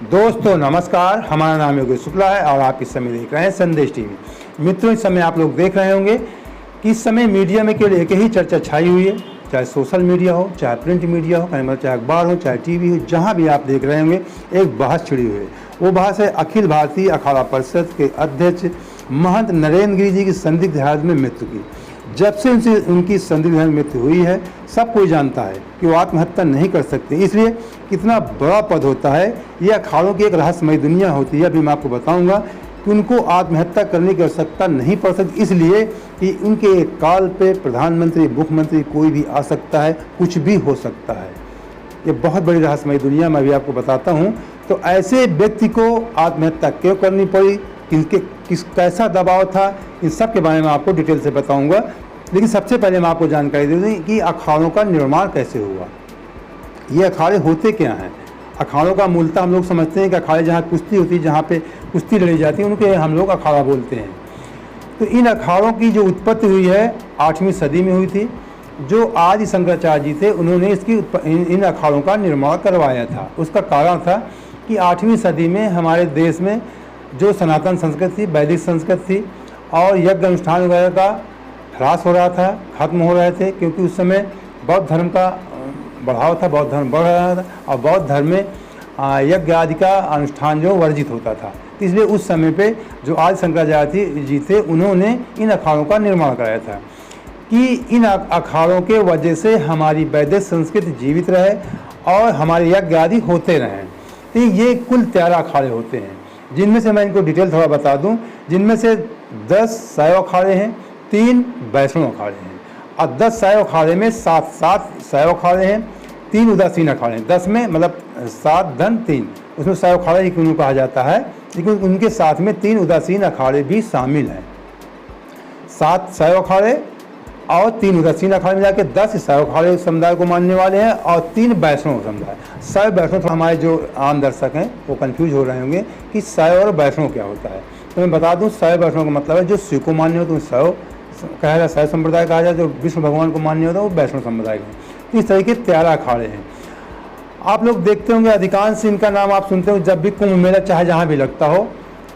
दोस्तों नमस्कार, हमारा नाम योगेश शुक्ला है और आप इस समय देख रहे हैं संदेश टीवी। मित्रों, इस समय आप लोग देख रहे होंगे कि इस समय मीडिया में केवल एक ही चर्चा छाई हुई है, चाहे सोशल मीडिया हो, चाहे प्रिंट मीडिया हो, मतलब चाहे अखबार हो, चाहे टीवी हो, जहां भी आप देख रहे होंगे एक बहस छिड़ी हुई है। वो बहस है अखिल भारतीय अखाड़ा परिषद के अध्यक्ष महंत नरेंद्र गिरि जी की संदिग्ध हालत में मृत्यु की। जब से उनकी संदिग्ध हालत में मृत्यु हुई है, सब कोई जानता है कि वो आत्महत्या नहीं कर सकते। इसलिए कितना बड़ा पद होता है, ये अखाड़ों की एक रहस्यमय दुनिया होती है। अभी मैं आपको बताऊंगा कि उनको आत्महत्या करने की आवश्यकता नहीं पड़ सकती, इसलिए कि उनके काल पे प्रधानमंत्री, मुख्यमंत्री कोई भी आ सकता है, कुछ भी हो सकता है। ये बहुत बड़ी रहस्यमय दुनिया मैं अभी आपको बताता हूँ। तो ऐसे व्यक्ति को आत्महत्या क्यों करनी पड़ी, कैसा दबाव था, इन सब के बारे में आपको डिटेल से बताऊंगा। लेकिन सबसे पहले मैं आपको जानकारी दे दूँ कि अखाड़ों का निर्माण कैसे हुआ। ये अखाड़े होते क्या हैं। अखाड़ों का मूलतः हम लोग समझते हैं कि अखाड़े जहाँ कुश्ती होती है, जहाँ पे कुश्ती लड़ी जाती है, उनके हम लोग अखाड़ा बोलते हैं। तो इन अखाड़ों की जो उत्पत्ति हुई है 8वीं सदी में हुई थी। जो आदि शंकराचार्य जी थे, उन्होंने इन अखाड़ों का निर्माण करवाया था। उसका कारण था कि 8वीं सदी में हमारे देश में जो सनातन संस्कृति थी, वैदिक संस्कृति थी, और यज्ञ अनुष्ठान वगैरह का ह्रास हो रहा था, खत्म हो रहे थे, क्योंकि उस समय बौद्ध धर्म का बढ़ाव था, बौद्ध धर्म बढ़ रहा था और बौद्ध धर्म में यज्ञ आदि का अनुष्ठान जो वर्जित होता था। इसलिए उस समय पे जो आदि शंकराचार्य जी थे, उन्होंने इन अखाड़ों का निर्माण कराया था कि इन अखाड़ों के वजह से हमारी वैदिक संस्कृति जीवित रहे और हमारे यज्ञ आदि होते रहें। तो ये कुल 13 अखाड़े होते हैं, जिनमें से मैं इनको डिटेल थोड़ा बता दूं। जिनमें से 10 शैव अखाड़े हैं, 3 वैष्णव अखाड़े हैं, और 10 शैव अखाड़े में 7 शैव अखाड़े हैं, 3 उदासीन अखाड़े हैं। 10 में मतलब 7 धन 3, उसमें शैव अखाड़ा ही क्यों कहा जाता है, लेकिन उनके साथ में 3 उदासीन अखाड़े भी शामिल हैं। 7 शैव अखाड़े और 3 उदासीन अखाड़े में जाके 10 शैव अखाड़े समुदाय को मानने वाले हैं और 3 वैष्णव समुदाय। शैव वैष्णव, तो हमारे जो आम दर्शक हैं वो कंफ्यूज हो रहे होंगे कि शैव और वैष्णव क्या होता है। तो मैं बता दूं, शैव वैष्णव का मतलब है जो शिव को मान्य हो तो शैव कहा जाए, शैव संप्रदाय कहा जाए। जो विष्णु भगवान को मान्य होता है वो वैष्णव संप्रदाय का। तो इस तरह के 13 अखाड़े हैं। आप लोग देखते होंगे अधिकांश इनका नाम आप सुनते हो जब भी कुंभ मेला चाहे जहाँ भी लगता हो,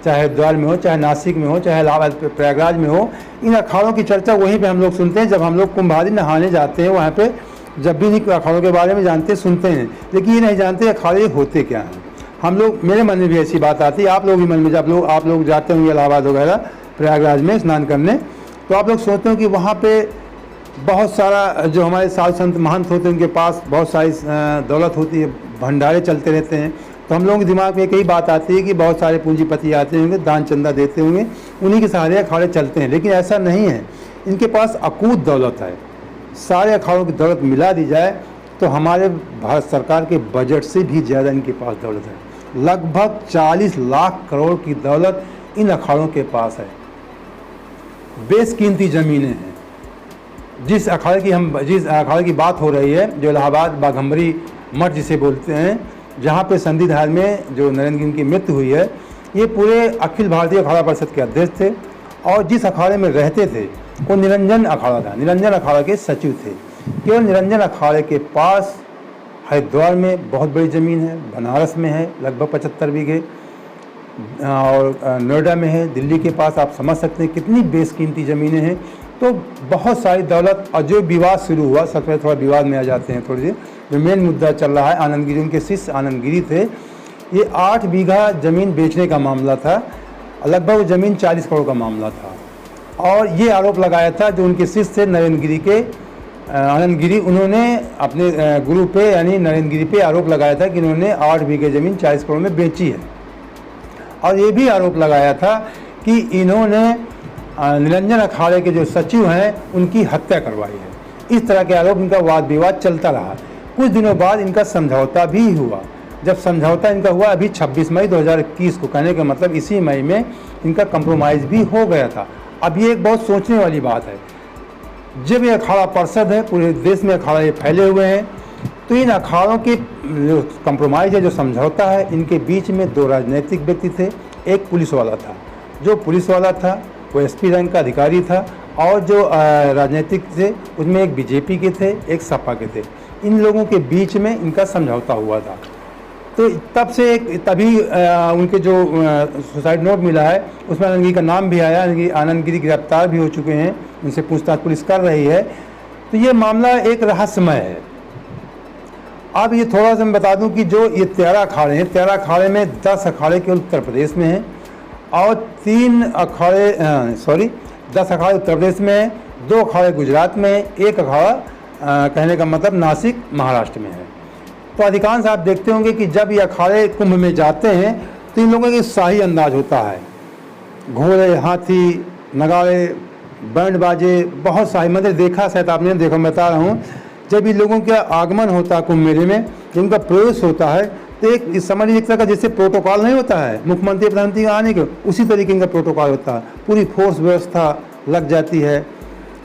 चाहे हरिद्वार में हो, चाहे नासिक में हो, चाहे इलाहाबाद प्रयागराज में हो, इन अखाड़ों की चर्चा वहीं पे हम लोग सुनते हैं। जब हम लोग कुंभ आदि नहाने जाते हैं, वहाँ पे जब भी इन अखाड़ों के बारे में जानते सुनते हैं, लेकिन ये नहीं जानते अखाड़े होते क्या हैं। हम लोग, मेरे मन में भी ऐसी बात आती है, आप लोग भी मन में, जब आप लोग जाते होंगे इलाहाबाद वगैरह प्रयागराज में स्नान करने, तो आप लोग सोचते हो कि वहाँ पे बहुत सारा जो हमारे साधु संत महंत होते हैं, उनके पास बहुत सारी दौलत होती है, भंडारे चलते रहते हैं। तो हम लोगों के दिमाग में कई बात आती है कि बहुत सारे पूंजीपति आते होंगे, दान चंदा देते होंगे, उन्हीं के सहारे अखाड़े चलते हैं। लेकिन ऐसा नहीं है, इनके पास अकूत दौलत है। सारे अखाड़ों की दौलत मिला दी जाए तो हमारे भारत सरकार के बजट से भी ज़्यादा इनके पास दौलत है। लगभग 40 लाख करोड़ की दौलत इन अखाड़ों के पास है। बेशकीमती ज़मीनें हैं। जिस अखाड़े की बात हो रही है, जो इलाहाबाद बाघंबरी मठ जिसे बोलते हैं, जहाँ पे संदिग्ध हाल में जो नरेंद्र गिरि की मृत्यु हुई है, ये पूरे अखिल भारतीय अखाड़ा परिषद के अध्यक्ष थे और जिस अखाड़े में रहते थे वो निरंजन अखाड़ा था। निरंजन अखाड़ा के सचिव थे। केवल निरंजन अखाड़े के पास हरिद्वार में बहुत बड़ी ज़मीन है, बनारस में है लगभग 75 बीघे, और नोएडा में है, दिल्ली के पास। आप समझ सकते हैं कितनी बेशकीमती ज़मीनें हैं। तो बहुत सारी दौलत। और जो विवाद शुरू हुआ, सबसे पहले थोड़ा विवाद में आ जाते हैं थोड़ी सी। जो मेन मुद्दा चल रहा है, आनंद गिरि, उनके शिष्य आनंद गिरि थे, ये 8 बीघा ज़मीन बेचने का मामला था। लगभग ज़मीन 40 करोड़ का मामला था। और ये आरोप लगाया था जो उनके शिष्य थे नरेंद्र गिरि के, आनंद गिरि, उन्होंने अपने गुरु पे यानी नरेंद्र गिरि पे आरोप लगाया था कि इन्होंने 8 बीघे ज़मीन 40 करोड़ में बेची है। और ये भी आरोप लगाया था कि इन्होंने निरंजन अखाड़े के जो सचिव हैं उनकी हत्या करवाई है। इस तरह के आरोप, इनका वाद विवाद चलता रहा। कुछ दिनों बाद इनका समझौता भी हुआ। जब समझौता इनका हुआ अभी 26 मई 2021 को, कहने का मतलब इसी मई में इनका कंप्रोमाइज़ भी हो गया था। अब ये एक बहुत सोचने वाली बात है। जब ये अखाड़ा परिषद है, पूरे देश में अखाड़ा ये फैले हुए हैं, तो इन अखाड़ों के जो कंप्रोमाइज़ है, जो समझौता है, इनके बीच में 2 राजनीतिक व्यक्ति थे। एक पुलिस वाला था। जो पुलिस वाला था वो SP रैंक का अधिकारी था, और जो राजनीतिक थे उसमें एक BJP के थे, एक सपा के थे। इन लोगों के बीच में इनका समझौता हुआ था। तो तब से तभी उनके जो सुसाइड नोट मिला है उसमें आनंद गिरी का नाम भी आया। आनंद गिरी गिरफ्तार भी हो चुके हैं, उनसे पूछताछ पुलिस कर रही है। तो ये मामला एक रहस्यमय है। अब ये थोड़ा सा मैं बता दूं कि जो ये 13 अखाड़े हैं, 13 अखाड़े में 10 अखाड़े केवल उत्तर प्रदेश में हैं और 10 अखाड़े उत्तर प्रदेश में हैं, 2 अखाड़े गुजरात में, 1 अखाड़ा कहने का मतलब नासिक महाराष्ट्र में है। तो अधिकांश आप देखते होंगे कि जब ये अखाड़े कुंभ में जाते हैं तो इन लोगों के शाही अंदाज होता है, घोड़े, हाथी, नगाड़े, बैंड बाजे, बहुत शाही। मतलब देखा शायद आपने, देखो मैं बता रहा हूँ, जब इन लोगों का आगमन होता है कुंभ मेले में, जब उनका प्रवेश होता है तो एक इस समझ एक तरह का जैसे प्रोटोकॉल नहीं होता है मुख्यमंत्री प्रधानमंत्री का आने के, उसी तरीके का प्रोटोकॉल होता है। पूरी फोर्स व्यवस्था लग जाती है,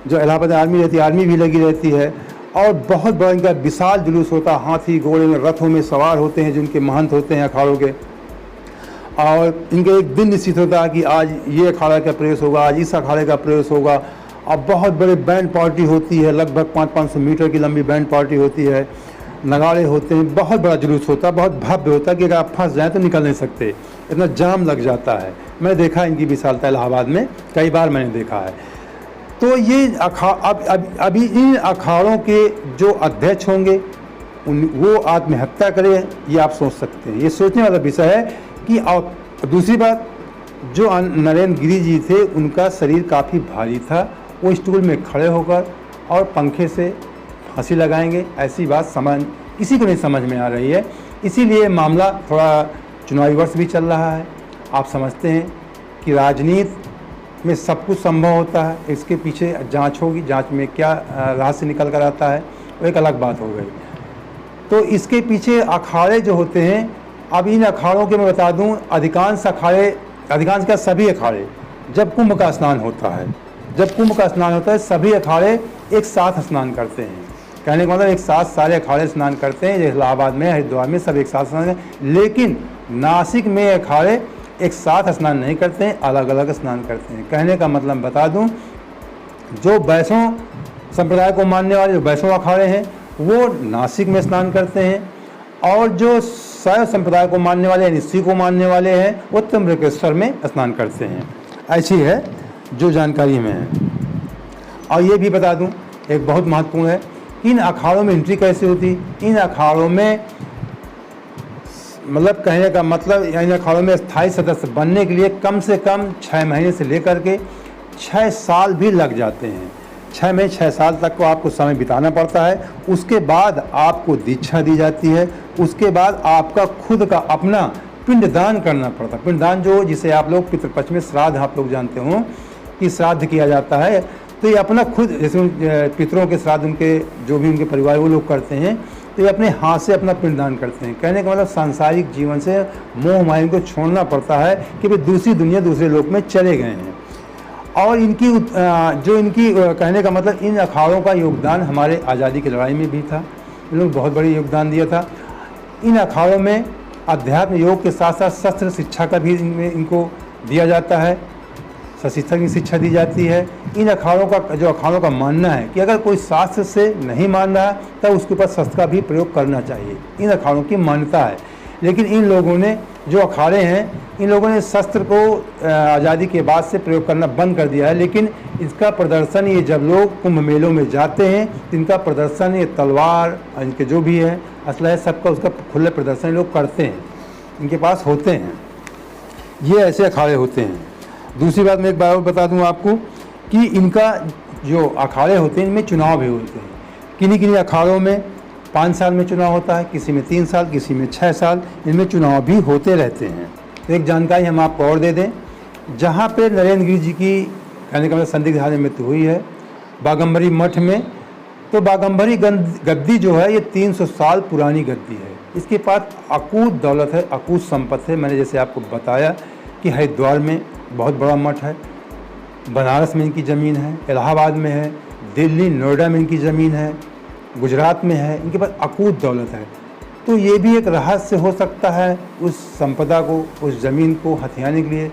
जो इलाहाबाद आर्मी रहती है, आर्मी भी लगी रहती है, और बहुत बड़ा इनका विशाल जुलूस होता है। हाथी घोड़े में रथों में सवार होते हैं जिनके महंत होते हैं अखाड़ों के, और इनका एक दिन निश्चित होता है कि आज ये अखाड़ा का प्रवेश होगा, आज इस अखाड़े का प्रवेश होगा। अब बहुत बड़े बैंड पार्टी होती है, लगभग 500-500 मीटर की लंबी बैंड पार्टी होती है, नगाड़े होते हैं, बहुत बड़ा जुलूस होता है, बहुत भव्य होता है कि अगर आप फंस जाएँ तो निकल नहीं सकते, इतना जाम लग जाता है। मैंने देखा इनकी विशालता इलाहाबाद में, कई बार मैंने देखा है। तो ये अभी इन अखाड़ों के जो अध्यक्ष होंगे वो आत्महत्या करें, ये आप सोच सकते हैं। ये सोचने वाला विषय है कि दूसरी बात, जो नरेंद्र गिरी जी थे उनका शरीर काफ़ी भारी था, वो स्टूल में खड़े होकर और पंखे से फांसी लगाएंगे, ऐसी बात किसी को नहीं समझ में आ रही है। इसीलिए मामला थोड़ा चुनावी वर्ष भी चल रहा है। आप समझते हैं कि राजनीति में सब कुछ संभव होता है, इसके पीछे जांच होगी, जांच में क्या रहस्य निकल कर आता है वो एक अलग बात हो गई। तो इसके पीछे अखाड़े जो होते हैं, अब इन अखाड़ों के मैं बता दूं, अधिकांश क्या सभी अखाड़े जब कुंभ का स्नान होता है, सभी अखाड़े एक साथ स्नान करते हैं। कहने का मतलब एक साथ सारे अखाड़े स्नान करते हैं, जैसे इलाहाबाद में, हरिद्वार में सब एक साथ स्नान करते हैं। लेकिन नासिक में अखाड़े एक साथ स्नान नहीं करते हैं, अलग अलग स्नान करते हैं। कहने का मतलब बता दूं, जो वैष्णव संप्रदाय को मानने वाले जो वैष्णव अखाड़े हैं वो नासिक में स्नान करते हैं, और जो शैव संप्रदाय को मानने वाले यानी शिव को मानने वाले हैं वो त्र्यंबकेश्वर में स्नान करते हैं। ऐसी है जो जानकारी में है। और ये भी बता दूं, एक बहुत महत्वपूर्ण है, इन अखाड़ों में एंट्री कैसे होती। इन अखाड़ों में मतलब कहने का मतलब इन अखाड़ों में स्थायी सदस्य बनने के लिए कम से कम 6 महीने से लेकर के 6 साल भी लग जाते हैं। 6 साल तक को आपको समय बिताना पड़ता है। उसके बाद आपको दीक्षा दी जाती है, उसके बाद आपका खुद का अपना पिंडदान करना पड़ता है। पिंडदान जो जिसे आप लोग पितृपक्ष में श्राद्ध आप लोग जानते हो कि श्राद्ध किया जाता है, तो ये अपना खुद, जैसे पितरों के श्राद्ध उनके जो भी उनके परिवार वो लोग करते हैं, तो ये अपने हाथ से अपना पिंडदान करते हैं। कहने का मतलब सांसारिक जीवन से मोह माया को छोड़ना पड़ता है कि वे दूसरी दुनिया दूसरे लोक में चले गए हैं। और इनकी कहने का मतलब इन अखाड़ों का योगदान हमारे आज़ादी की लड़ाई में भी था, इन लोग बहुत बड़ी योगदान दिया था। इन अखाड़ों में अध्यात्म योग के साथ साथ शस्त्र शिक्षा का भी इनको दिया जाता है, शस्त्र की शिक्षा दी जाती है। इन अखाड़ों का मानना है कि अगर कोई शास्त्र से नहीं मान रहा तब उसके ऊपर शस्त्र का भी प्रयोग करना चाहिए, इन अखाड़ों की मान्यता है। लेकिन इन लोगों ने जो अखाड़े हैं, इन लोगों ने शस्त्र को आज़ादी के बाद से प्रयोग करना बंद कर दिया है। लेकिन इसका प्रदर्शन ये जब लोग कुंभ मेलों में जाते हैं तो इनका प्रदर्शन, ये तलवार, इनके जो भी है असलहा सबका उसका खुले प्रदर्शन लोग करते हैं, इनके पास होते हैं। ये ऐसे अखाड़े होते हैं। दूसरी बात मैं एक बार और बता दूं आपको कि इनका जो अखाड़े होते हैं इनमें चुनाव भी होते हैं। किन्हीं अखाड़ों में 5 साल में चुनाव होता है, किसी में 3 साल, किसी में 6 साल, इनमें चुनाव भी होते रहते हैं। तो एक जानकारी हम आपको और दे दें, जहाँ पे नरेंद्र गिरी जी की कहने का मतलब संदिग्ध हालत में मृत्यु हुई है बाघम्बरी मठ में, तो बाघम्बरी गद्दी जो है ये 300 साल पुरानी गद्दी है। इसके पास अकूत दौलत है, अकूत संपत्ति है। मैंने जैसे आपको बताया कि हरिद्वार में बहुत बड़ा मठ है, बनारस में इनकी ज़मीन है, इलाहाबाद में है, दिल्ली नोएडा में इनकी ज़मीन है, गुजरात में है, इनके पास अकूत दौलत है। तो ये भी एक रहस्य हो सकता है, उस संपदा को, उस ज़मीन को हथियाने के लिए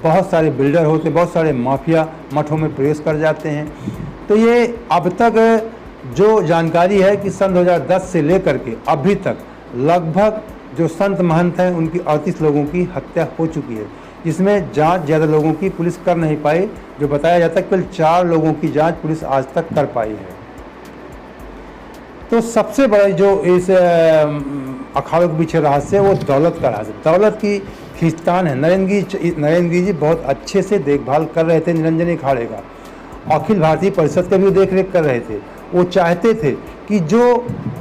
बहुत सारे बिल्डर होते, बहुत सारे माफिया मठों में प्रवेश कर जाते हैं। तो ये अब तक जो जानकारी है कि सन 2010 से लेकर के अभी तक लगभग जो संत महंत हैं उनकी 38 लोगों की हत्या हो चुकी है, जिसमें जांच ज़्यादा लोगों की पुलिस कर नहीं पाई। जो बताया जाता है केवल 4 लोगों की जांच पुलिस आज तक कर पाई है। तो सबसे बड़ा जो इस अखाड़ों के पीछे रहस्य है वो दौलत का रहस्य, दौलत की खींचतान है। नरेंद्र गिरी जी बहुत अच्छे से देखभाल कर रहे थे निरंजनी अखाड़े का, अखिल भारतीय परिषद का भी देख रेख कर रहे थे। वो चाहते थे कि जो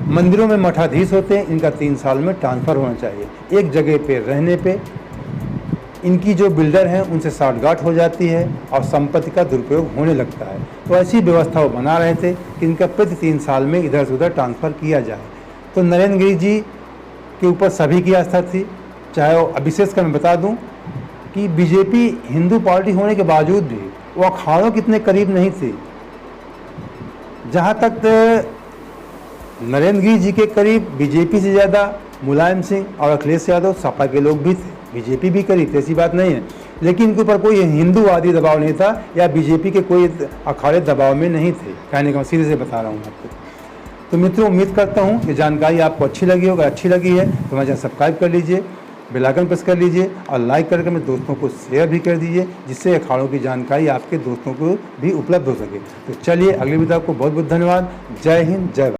मंदिरों में मठाधीश होते हैं इनका 3 साल में ट्रांसफ़र होना चाहिए। एक जगह पे रहने पे इनकी जो बिल्डर हैं उनसे साठगांठ हो जाती है और संपत्ति का दुरुपयोग होने लगता है। तो ऐसी व्यवस्था वो बना रहे थे कि इनका प्रति 3 साल में इधर से उधर ट्रांसफ़र किया जाए। तो नरेंद्र गिरी जी के ऊपर सभी की आस्था थी, चाहे वो विशेष कर मैं बता दूं कि बीजेपी हिंदू पार्टी होने के बावजूद भी वो अखाड़ों के इतने करीब नहीं थे। जहाँ तक नरेंद्र गिरी जी के करीब बीजेपी से ज़्यादा मुलायम सिंह और अखिलेश यादव सपा के लोग भी थे, बीजेपी भी करीब थे, ऐसी बात नहीं है। लेकिन इनके ऊपर कोई हिंदूवादी दबाव नहीं था या बीजेपी के कोई अखाड़े दबाव में नहीं थे, कहने का मैं सीधे से बता रहा हूँ आपको। तो मित्रों, उम्मीद करता हूँ कि जानकारी आपको अच्छी लगी होगा। अच्छी लगी है तो हमारे चैनल सब्सक्राइब कर लीजिए, बेल आइकन प्रेस कर लीजिए और लाइक करके मेरे दोस्तों को शेयर भी कर दीजिए, जिससे अखाड़ों की जानकारी आपके दोस्तों को भी उपलब्ध हो सके। तो चलिए, अगली वीडियो आपको बहुत बहुत धन्यवाद। जय हिंद, जय भारत।